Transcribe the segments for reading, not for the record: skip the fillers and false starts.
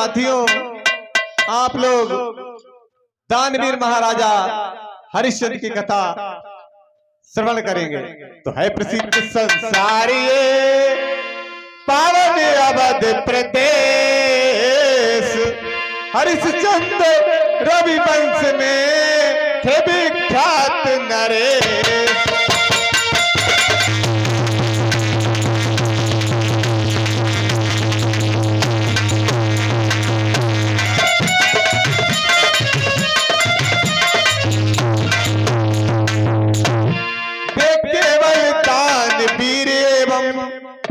साथियों, आप लोग दानवीर महाराजा हरिश्चंद्र की कथा श्रवण करेंगे। तो है प्रसिद्ध संसार ये पावन अवध प्रदेश, हरिश्चंद्र रविवंश में थे विख्यात नरेश।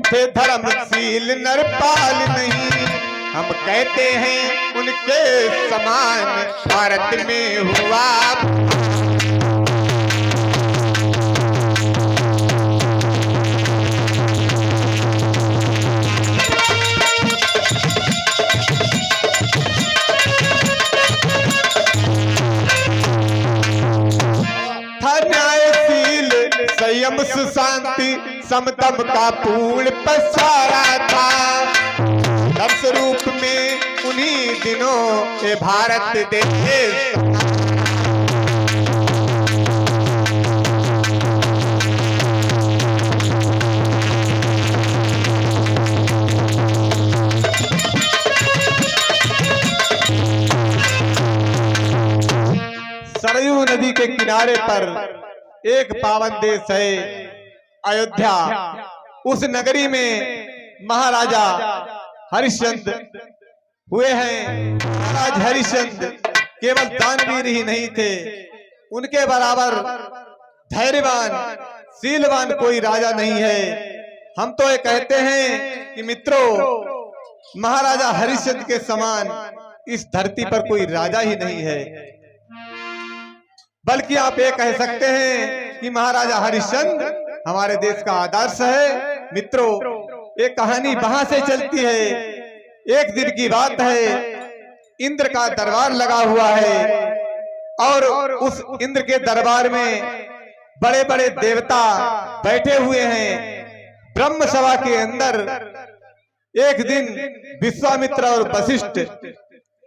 थे धर्मशील नरपाल नहीं, हम कहते हैं उनके समान भारत में हुआ। था न्यायशील संयम सुशांति समतम का पूर्ण पसारा था। दर्श रूप में उन्हीं दिनों ये भारत देश सरयू नदी के किनारे पर एक पावन देश है अयोध्या। उस नगरी में महाराजा हरिश्चंद्र हुए हैं। महाराज हरिश्चंद्र केवल दानवीर ही नहीं थे, उनके बराबर धैर्यवान शीलवान कोई राजा नहीं है। हम तो ये कहते हैं कि मित्रों, महाराजा हरिश्चंद्र के समान इस धरती पर कोई राजा ही नहीं है। बल्कि आप ये कह सकते हैं कि महाराजा हरिश्चंद्र हमारे देश का आदर्श है। मित्रों, एक कहानी वहां से चलती है। एक दिन की बात है, इंद्र का दरबार लगा हुआ है और उस इंद्र के दरबार में बड़े बड़े देवता बैठे हुए हैं। ब्रह्म सभा के अंदर एक दिन विश्वामित्र और वशिष्ठ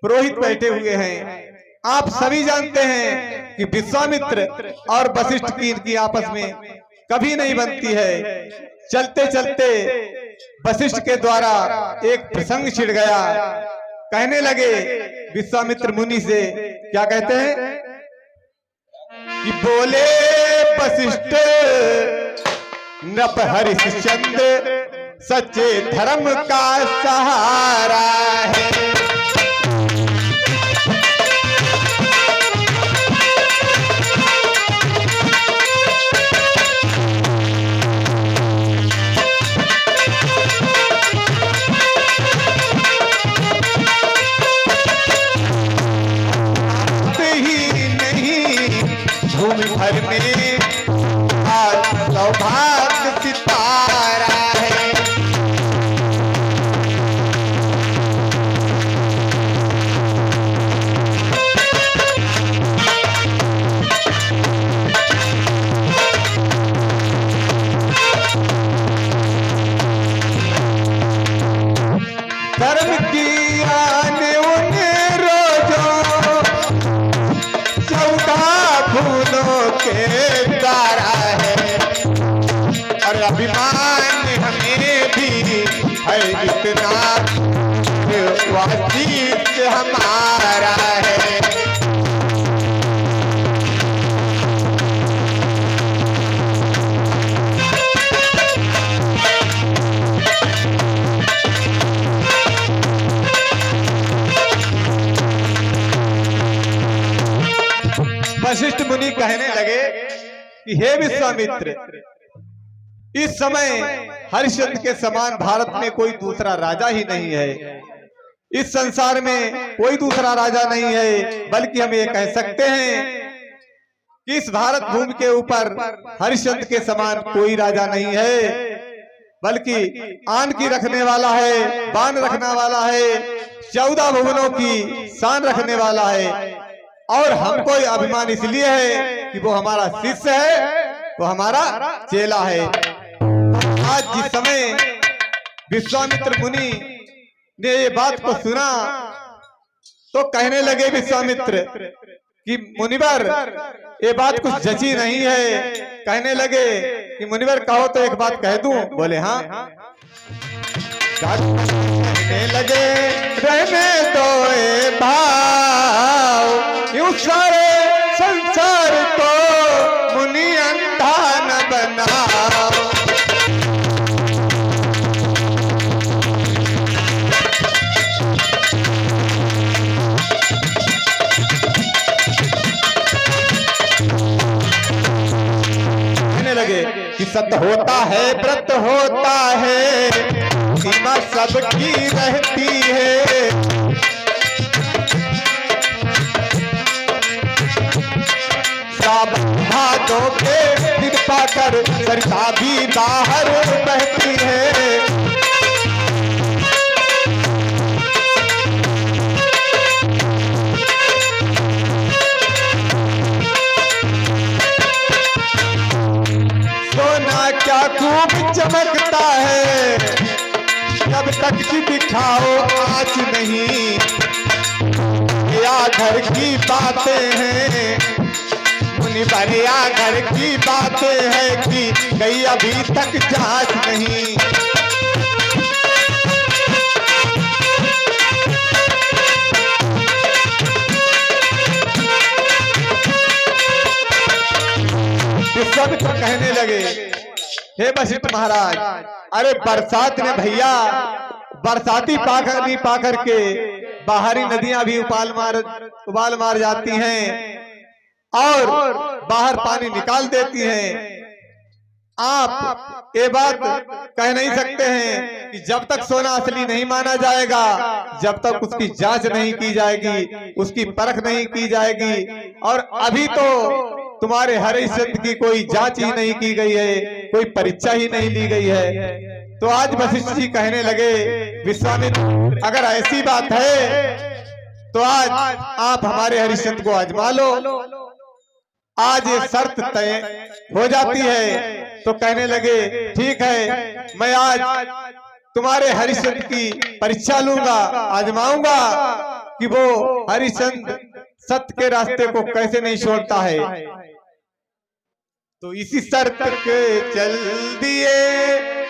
पुरोहित बैठे हुए हैं। आप सभी जानते हैं कि विश्वामित्र और वशिष्ठ की इनकी आपस में कभी नहीं बनती है। चलते चलते वशिष्ठ के द्वारा एक प्रसंग छिड़ गया। कहने लगे विश्वामित्र मुनि से, क्या कहते हैं कि बोले वशिष्ठ नृप हरिश्चंद्र सच्चे धर्म का सहारा है। भर में आज सौभाग्य सितारा है। धर्म की आने उन्हें रोजों 14 फूलों के द्वारा है और अभिमान हमें भी है इतना वासीत हमारा है। वशिष्ठ मुनि कहने लगे कि हे विश्वामित्र, इस समय हरिश्चंद्र के समान भारत में कोई दूसरा राजा ही नहीं है। इस संसार में कोई दूसरा राजा नहीं है, बल्कि हम ये कह सकते हैं कि इस भारत भूमि के ऊपर हरिश्चंद्र के समान कोई राजा नहीं है, बल्कि आन की रखने वाला है, बान रखने वाला है, 14 भुवनों की शान रखने वाला है। और हमको अभिमान इसलिए है कि वो हमारा शिष्य है, वो हमारा चेला है। आज जिस समय विश्वामित्र मुनि ने ये बात को सुना तो कहने लगे विश्वामित्र कि मुनिवर ये बात कुछ जची नहीं है। कहने लगे कि मुनिवर कहो तो एक बात कह दूं। बोले हाँ। कहने लगे रहने दो ए भाव, यूं सारे संसार को मुनि अंधा न बनाओ। कि सत्य होता है व्रत होता है, सीमा सबकी रहती है। भादों के दिन पाकर सरिता भी बाहर बहती है। क्या खूब चमकता है, जब तक कि दिखाओ आज नहीं। या घर की बातें हैं मुनिवर, या घर की बातें हैं कि गई अभी तक जांच नहीं। सब तो कहने लगे हे वशिष्ठ महाराज, अरे बरसात ने भैया बरसाती पाकर नहीं पाकर के बाहरी नदियां भी उबाल मार जाती हैं और बाहर पानी निकाल देती हैं। आप ये बात कह नहीं सकते हैं कि जब तक सोना असली नहीं माना जाएगा, जब तक उसकी जांच नहीं की जाएगी, उसकी परख नहीं की जाएगी। और अभी तो तुम्हारे हरिश्चंद्र की कोई जांच ही नहीं की गई है, कोई परीक्षा ही नहीं ली गई है। तो आज वशिष्ठ जी कहने लगे विश्वामित्र, अगर ऐसी बात है तो आज आप हमारे हरिश्चंद्र को आजमा लो। आज ये शर्त तय हो जाती है। तो कहने लगे ठीक है, मैं आज तुम्हारे हरिश्चंद्र की परीक्षा लूंगा, आजमाऊंगा कि वो हरिश्चंद्र सत्य के रास्ते को कैसे नहीं छोड़ता है। तो इसी शर्त के चल दिए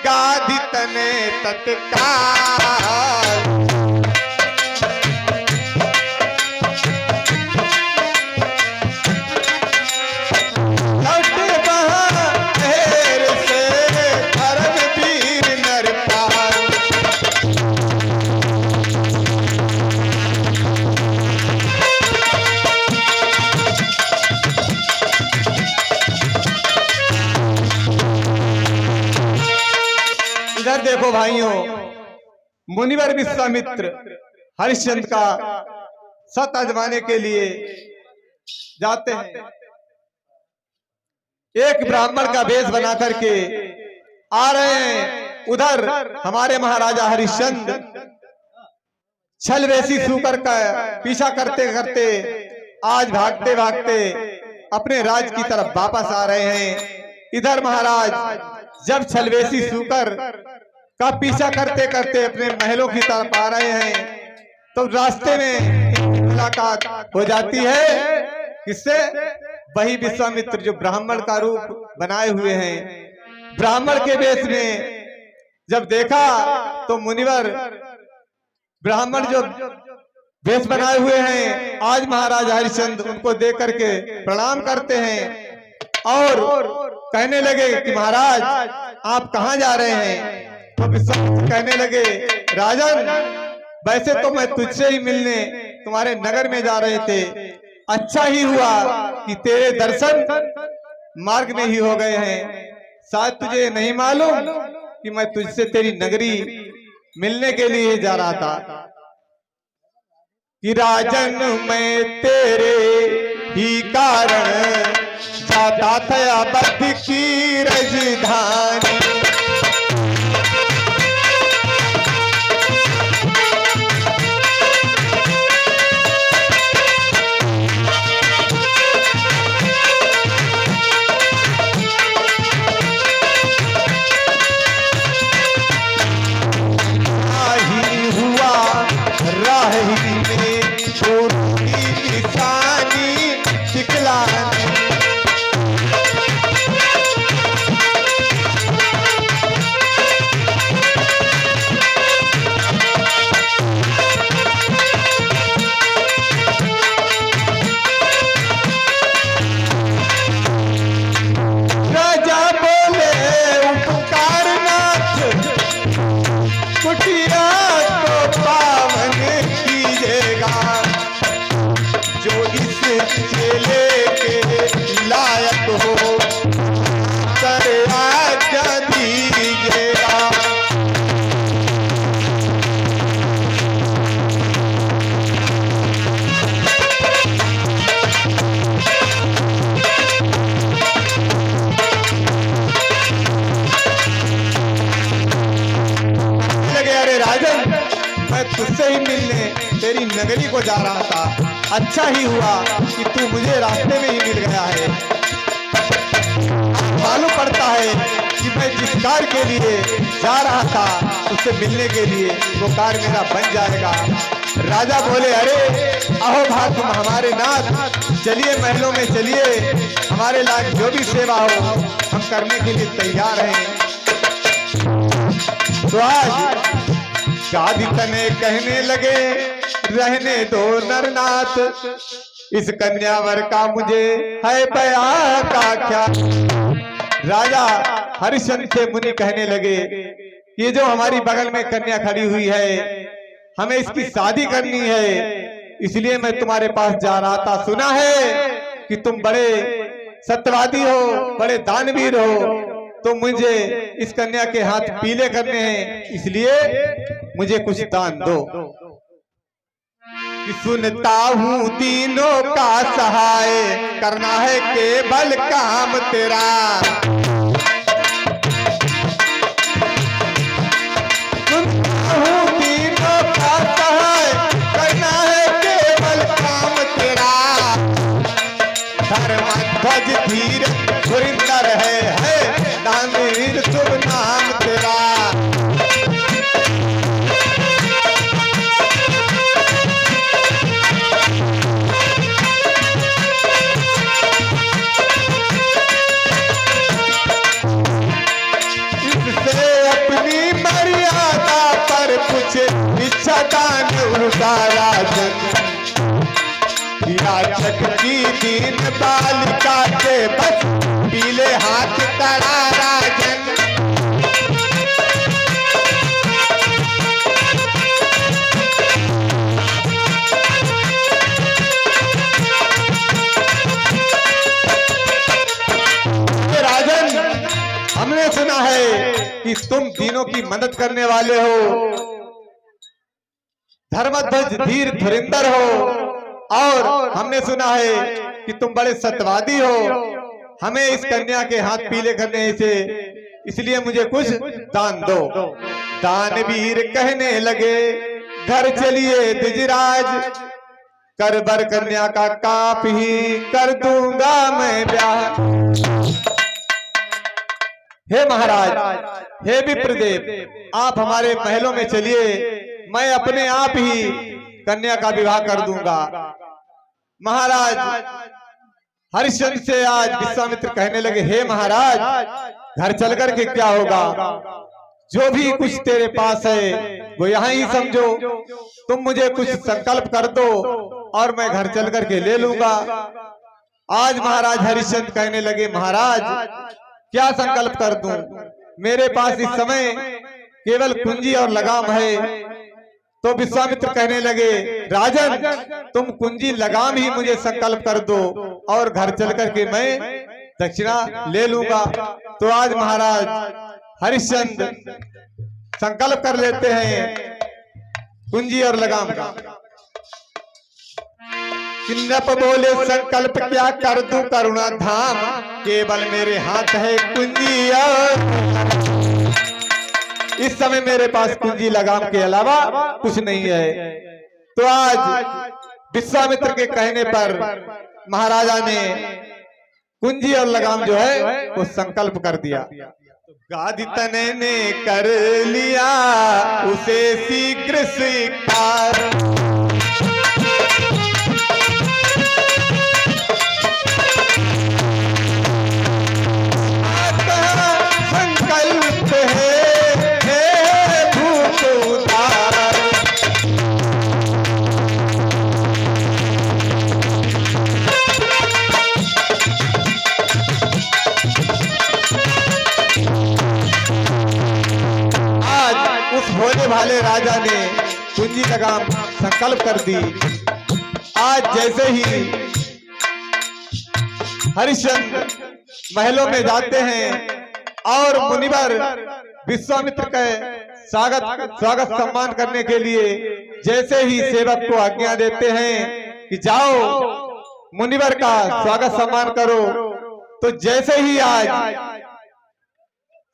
गाधी तने तत्काल। देखो भाइयों, मुनिवर विश्वामित्र हरिश्चंद्र का सत आजमाने के लिए जाते हैं। एक ब्राह्मण का वेश बना करके आ रहे हैं। उधर हमारे महाराजा हरिश्चंद्र छलवेशी सूकर का पीछा करते करते आज भागते भागते अपने राज की तरफ वापस आ रहे हैं। इधर महाराज जब छलवेशी सूकर का पीछा करते करते अपने महलों की तरफ आ रहे हैं तो रास्ते में मुलाकात हो जाती है। किससे? वही विश्वामित्र जो ब्राह्मण का रूप बनाए हुए हैं। ब्राह्मण के वेश में जब देखा तो मुनिवर ब्राह्मण जो वेश बनाए हुए हैं, आज महाराज हरिश्चंद्र उनको देख करके प्रणाम करते हैं और कहने लगे कि महाराज आप कहाँ जा रहे हैं? तो विश्वामित्र कहने लगे राजन, वैसे तो मैं तुझसे ही मिलने तुम्हारे नगर में जा रहे थे। अच्छा ही हुआ कि तेरे दर्शन मार्ग में ही हो गए हैं। शायद तुझे नहीं मालूम कि मैं तुझसे तेरी नगरी मिलने के लिए जा रहा था कि राजन मैं तेरे ही कारण जाता था अवध की राजधानी। तेरी नगरी को जा रहा था। अच्छा ही हुआ कि तू मुझे रास्ते में ही मिल गया है। मालूम पड़ता है कि मैं जिस कार के लिए जा रहा था उससे मिलने के लिए वो कार मेरा बन जाएगा। राजा बोले, अरे अहो भाग तुम हमारे नाथ, चलिए महलों में चलिए, हमारे लायक जो भी सेवा हो हम करने के लिए तैयार हैं। तो आज गादी तने कहने लगे, रहने दो नरनाथ, इस कन्यावर का मुझे है बयां का क्या। राजा हरिश्चंद्र से मुनि कहने लगे, ये जो हमारी बगल में कन्या खड़ी हुई है, हमें इसकी शादी करनी है, इसलिए मैं तुम्हारे पास जा रहा था। सुना है कि तुम बड़े सत्यवादी हो, बड़े दानवीर हो, तो मुझे इस कन्या के हाथ पीले करने हैं, इसलिए मुझे कुछ दान दो। कि सुनता हूँ तीनों का सहाय, करना है केवल काम तेरा। सुनता हूँ तीनों का सहाय, करना है केवल काम तेरा। धर्मध्वज धीर धुरंधर है दानवीर शुभ नाम तेरा। इच्छा दान उनका राजन, याचक की दीन बालिका के बस पीले हाथ करा राजन। राजन, हमने सुना है कि तुम तीनों की मदद करने वाले हो, धर्मध्वज धीर धुरंधर हो, और हमने सुना है कि तुम बड़े सत्यवादी हो। हमें इस कन्या के हाथ पीले करने से, इसलिए मुझे कुछ दान दो। दानवीर कहने लगे, घर चलिए द्विजराज, कर बर कन्या का काप ही कर दूंगा मैं ब्याह। हे महाराज, हे विप्रदेव, आप हमारे महलों में चलिए, मैं अपने आप ही कन्या का विवाह कर दूंगा। महाराज हरिश्चंद्र से आज विश्वामित्र कहने लगे, हे महाराज, घर चल कर के क्या होगा, जो भी कुछ तेरे पास है वो यहाँ ही समझो, तुम मुझे कुछ संकल्प कर दो और मैं घर चल कर के ले लूंगा। आज महाराज हरिश्चंद्र कहने लगे, महाराज क्या संकल्प कर दूं, मेरे पास इस समय केवल कुंजी और लगाम है। तो विश्वामित्र कहने लगे, राजन तुम कुंजी लगाम ही मुझे संकल्प कर दो और घर चल कर के मैं दक्षिणा ले लूंगा। तो आज महाराज हरिश्चंद्र संकल्प कर लेते हैं कुंजी और लगाम का। किन्नप बोले, संकल्प क्या कर दूं करुणा धाम, केवल मेरे हाथ है कुंजी और। इस समय मेरे पास कुंजी लगाम के अलावा कुछ नहीं है। तो आज विश्वामित्र के कहने पर महाराजा ने कुंजी और लगाम जो है वो संकल्प कर दिया। गादी तने ने कर लिया उसे शीघ्र स्वीकार, संकल्प है भोले भाले राजा ने कुंजी लगाम संकल्प कर दी। आज जैसे ही हरिश्चंद्र महलों में जाते हैं और मुनिवर विश्वामित्र के स्वागत सम्मान करने के लिए जैसे ही सेवक को आज्ञा देते हैं कि जाओ मुनिवर का स्वागत सम्मान करो, तो जैसे ही आज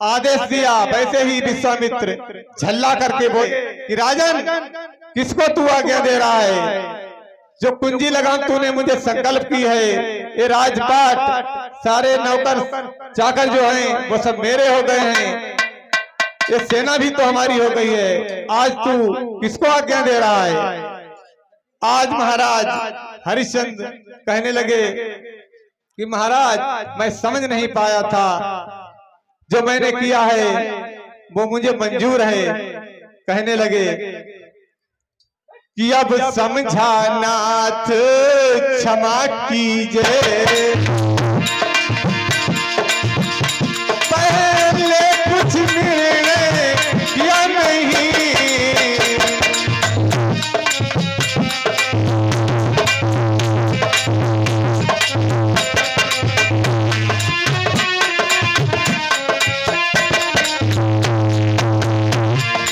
आदेश दिया वैसे ही विश्वामित्र झल्ला करके बोले कि राजन किसको तू आज्ञा दे रहा है? जो कुंजी लगाम तूने मुझे संकल्प की है, ये राजपाट सारे नौकर चाकर जो हैं वो सब मेरे हो गए हैं, ये सेना भी तो हमारी हो गई है। आज तू किसको आज्ञा दे रहा है? आज महाराज हरिश्चंद्र कहने लगे कि महाराज मैं समझ नहीं पाया था, जो मैंने किया है वो मुझे मंजूर है। कहने लगे कि अब समझा नाथ क्षमा कीजिए, पहले कुछ निर्णय किया नहीं,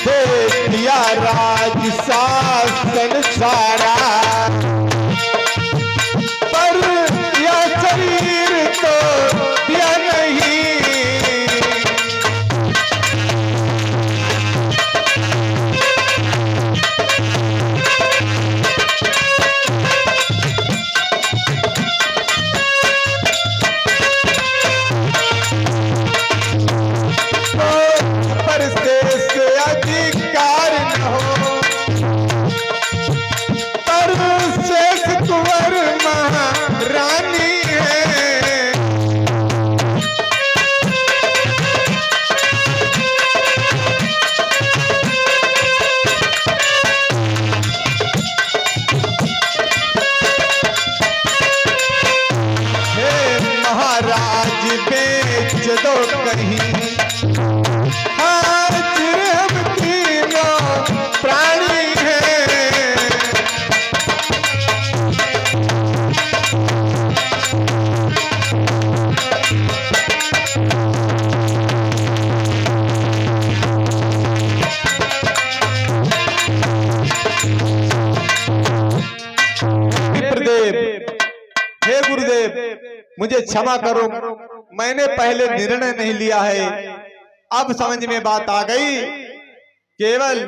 दे दिया राज शासन सारा, पर यह शरीर तो दिया नहीं। पर शेष अधिकार न हो, पर शेष कुंवर महारानी है। हे महाराज बेच दो कहीं, आज हम तीनों प्राणी हैं। विप्रदेव, हे गुरुदेव, मुझे क्षमा करो, मैंने पहले निर्णय नहीं लिया है। अब समझ में बात आ गई, केवल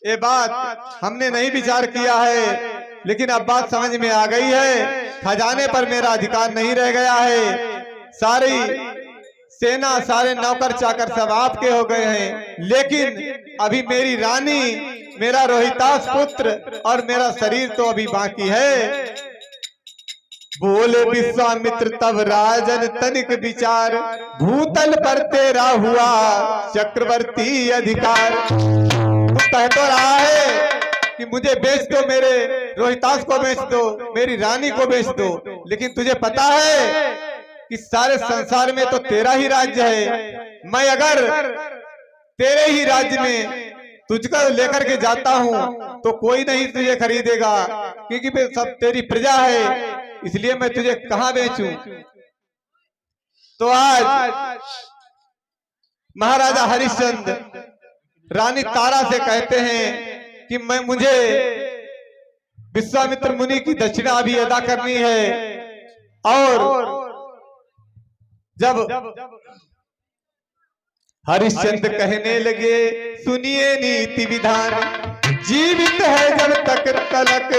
ये बात हमने नहीं विचार किया है, लेकिन अब बात समझ में आ गई है। खजाने पर मेरा अधिकार नहीं रह गया है, सारी सेना सारे नौकर चाकर सब आपके हो गए हैं, लेकिन अभी मेरी रानी, मेरा रोहितास पुत्र और मेरा शरीर तो अभी बाकी है। बोले विश्वामित्र तब राजन तनिक विचार, भूतल पर तेरा हुआ चक्रवर्ती अधिकार। तू कह तो रहा है कि मुझे बेच दो, मेरे रोहितास को बेच दो, मेरी रानी को बेच दो, लेकिन तुझे पता है कि सारे संसार में तो तेरा ही राज्य है। मैं अगर तेरे ही राज्य में तुझको लेकर के जाता हूं तो कोई नहीं तुझे खरीदेगा, क्योंकि सब तेरी प्रजा है, इसलिए मैं तुझे कहां बेचूं। तो आज महाराजा हरिश्चंद्र रानी तारा से कहते हैं कि मुझे विश्वामित्र मुनि की दक्षिणा भी अदा करनी है। और जब हरिश्चंद्र कहने लगे सुनिए नीति विधान, जीवित है जब तक तलक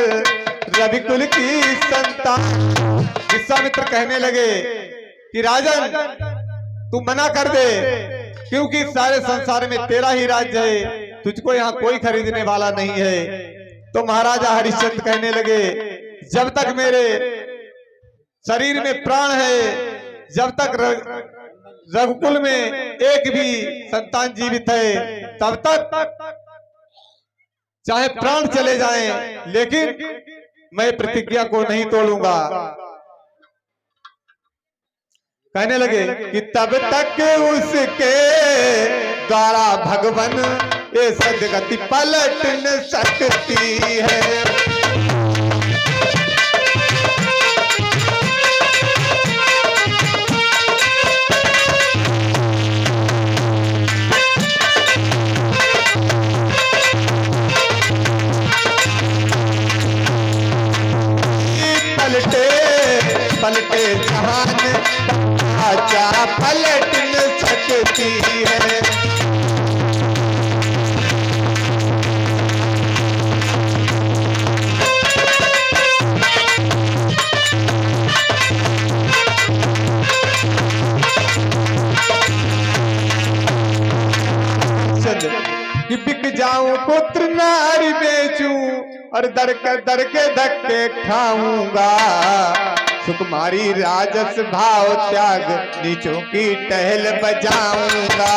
रविकुल की संतान। विश्वामित्र कहने लगे कि राजन तू मना कर दे, क्योंकि सारे संसार में तेरा ही राज्य है, तुझको यहाँ कोई खरीदने वाला नहीं है। तो महाराजा हरिश्चंद्र कहने लगे जब तक मेरे शरीर में प्राण है, जब तक रघुकुल में एक भी संतान जीवित है, तब तक चाहे प्राण चले जाएं, लेकिन मैं प्रतिज्ञा को नहीं तोड़ूंगा। कहने लगे कि तब तक उसके द्वारा भगवान ये सदगति पलट न सकती है। पलटे जहान आजा पलट न सकती है। कि बिक जाऊं पुत्र नारी बेचूं और दर के धक्के खाऊंगा। सुकुमारी राजस भाव त्याग नीचों की टहल बजाऊंगा।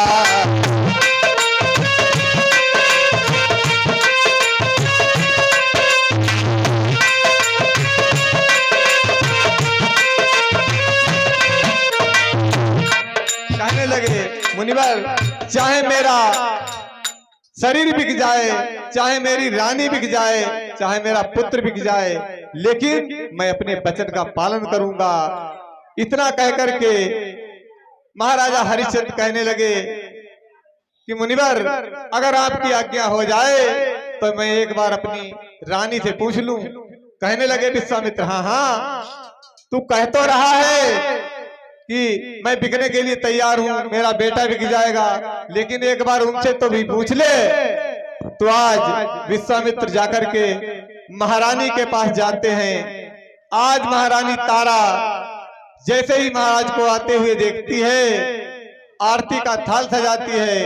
कहने लगे मुनिवर, चाहे मेरा शरीर बिक जाए, चाहे मेरी रानी बिक जाए, चाहे मेरा पुत्र बिक जाए, लेकिन मैं अपने वचन का पालन करूंगा। इतना कहकर के महाराजा हरिश्चंद्र कहने लगे कि मुनिवर, अगर आपकी आज्ञा हो जाए तो मैं एक बार अपनी रानी से पूछ लूं। कहने लगे विश्वामित्र, हाँ हाँ, तू कह तो रहा है कि मैं बिकने के लिए तैयार हूं, मेरा बेटा बिक जाएगा, लेकिन एक बार उनसे तो भी पूछ ले। तो आज विश्वामित्र जाकर के महारानी के पास जाते हैं। आज महारानी तारा जैसे ही महाराज को आते हुए देखती है, आरती का थाल सजाती है।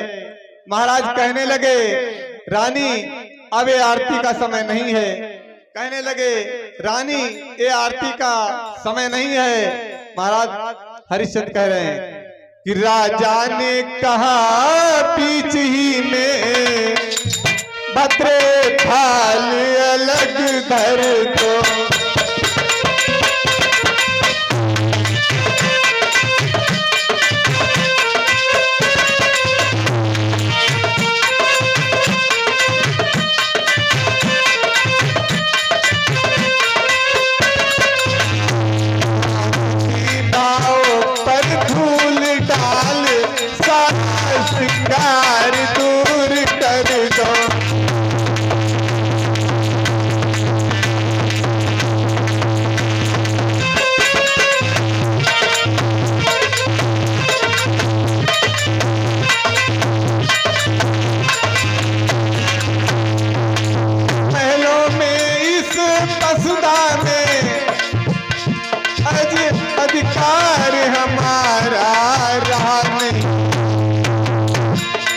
महाराज कहने लगे, रानी अब ये आरती का समय नहीं है। कहने लगे, रानी ये आरती का समय नहीं है। महाराज हरिश्चंद्र कह रहे हैं कि राजा ने कहा बीच ही में भद्रे थाल अलग धर दो। श्रृंगार दूर कर दो। महलों में इस पसुदा में अधिकार हमारा रहा नहीं।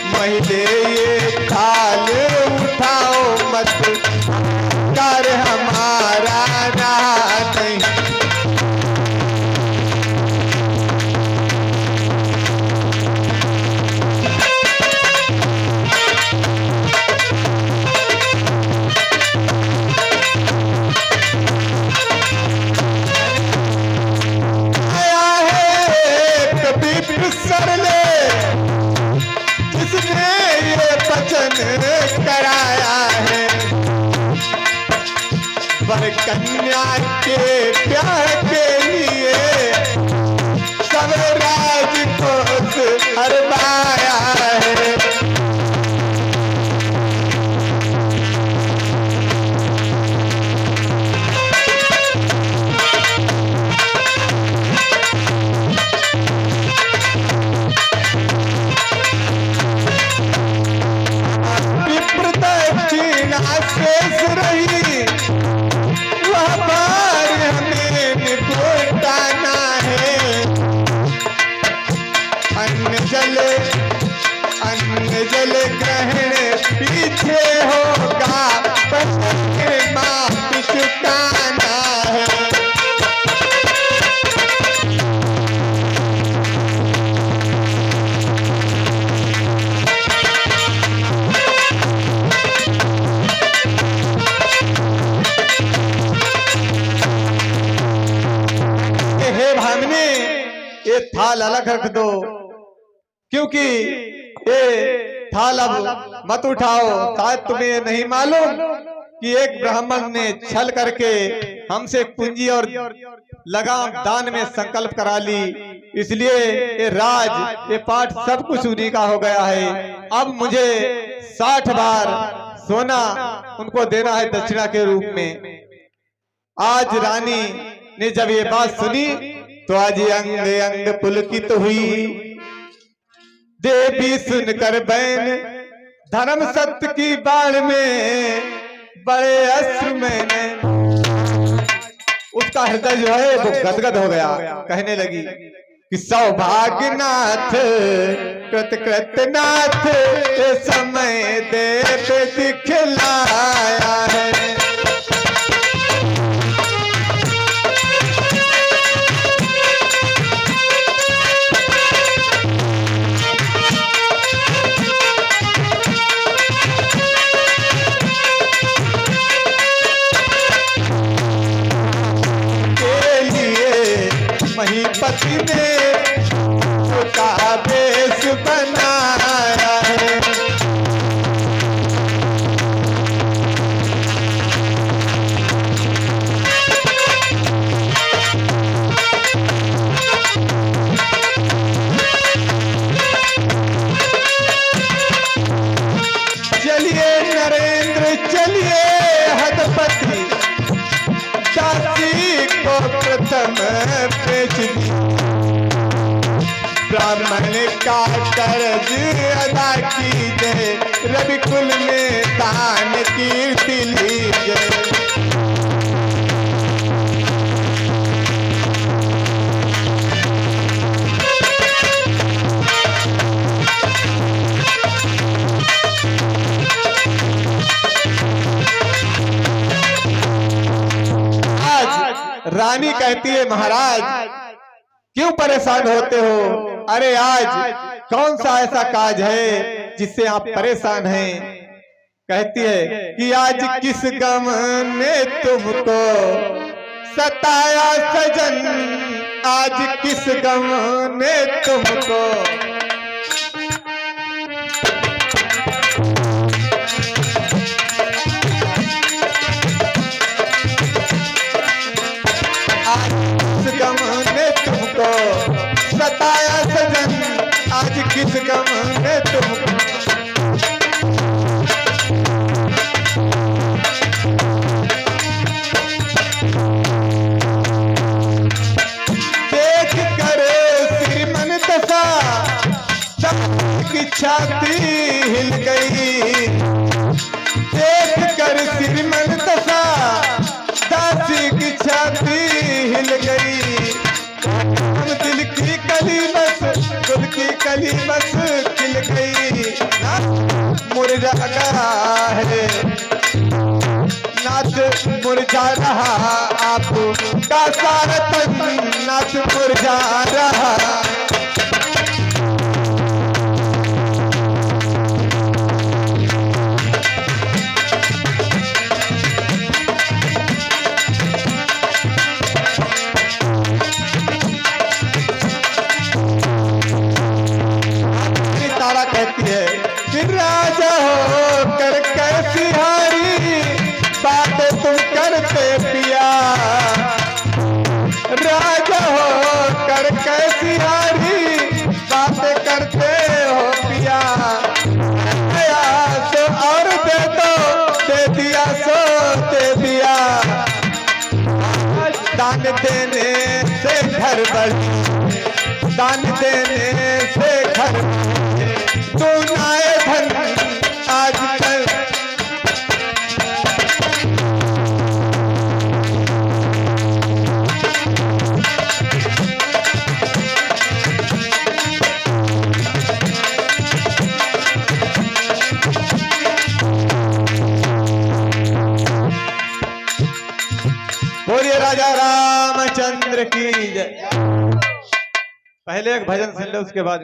महिले ये थाल उठाओ मत, कर हमारा रहा नहीं। आया है कभी सर ले जिसने ये वचन कराया है, वर कन्या के प्यार के लिए सब राजकोष हरवाया है। शेष रही वह बार हमें निपटाना है। अन्न जल ग्रहण पीछे होगा, माप चुकाना है। ये थाल अलग रख दो, क्योंकि ये थाल अब मत उठाओ। शायद तुम्हें ये नहीं मालूम कि एक ब्राह्मण ने छल करके हमसे पूंजी और लगाम दान में संकल्प करा ली, इसलिए ये राज ये पाठ सब कुछ उन्हीं का हो गया है। अब मुझे 60 बार सोना उनको देना है दक्षिणा के रूप में। आज रानी ने जब ये बात सुनी तो आज अंग अंग पुलकित हुई। देवी सुनकर बैन धर्म सत्य की बाढ़ में बड़े अश्रु मैंने, उसका हृदय जो है वो गदगद हो गया। कहने लगी कि सौभाग्यनाथ कृतकृतनाथ समय देव दिखलाया है। महीपति ने उसका वेश बनाया है। चलिए नरेंद्र चलिए हदपति, दासी को प्रथम ब्राह्मण का कर्ज अदा कीजिए, रविकुल में दान कीर्ति लीजिए। आज रानी कहती है महाराज क्यों परेशान होते हो? अरे आज कौन सा ऐसा काज है जिससे आप परेशान हैं? कहती है कि आज किस गम ने तुमको सताया सजन, आज किस गम ने तुमको। आज किस गम ने तुमको सताया सजन, आज किस गम ने तुमको। देख कर श्रीमन दशा की छाती हिल गई, देख कर श्रीमन दशा दासी की छाती हिल गई। हम दिल की कली बस गुल की कली बस खिल गई, मुरझा गया है नाच मुरझा रहा, आप का सारा तन नाच मुरझा रहा। राजा हो कर कैसी हारी बात तुम करते पिया, राजा हो कर कैसी हारी बात करते हो पिया। आया तो और दे दो, दे दिया सो दे दिया, दान देने से घर बढ़ी, दान देने से घर तू नाए धन आजकल। बोलिए राजा रामचंद्र की जय। पहले एक भजन सुन लो उसके बाद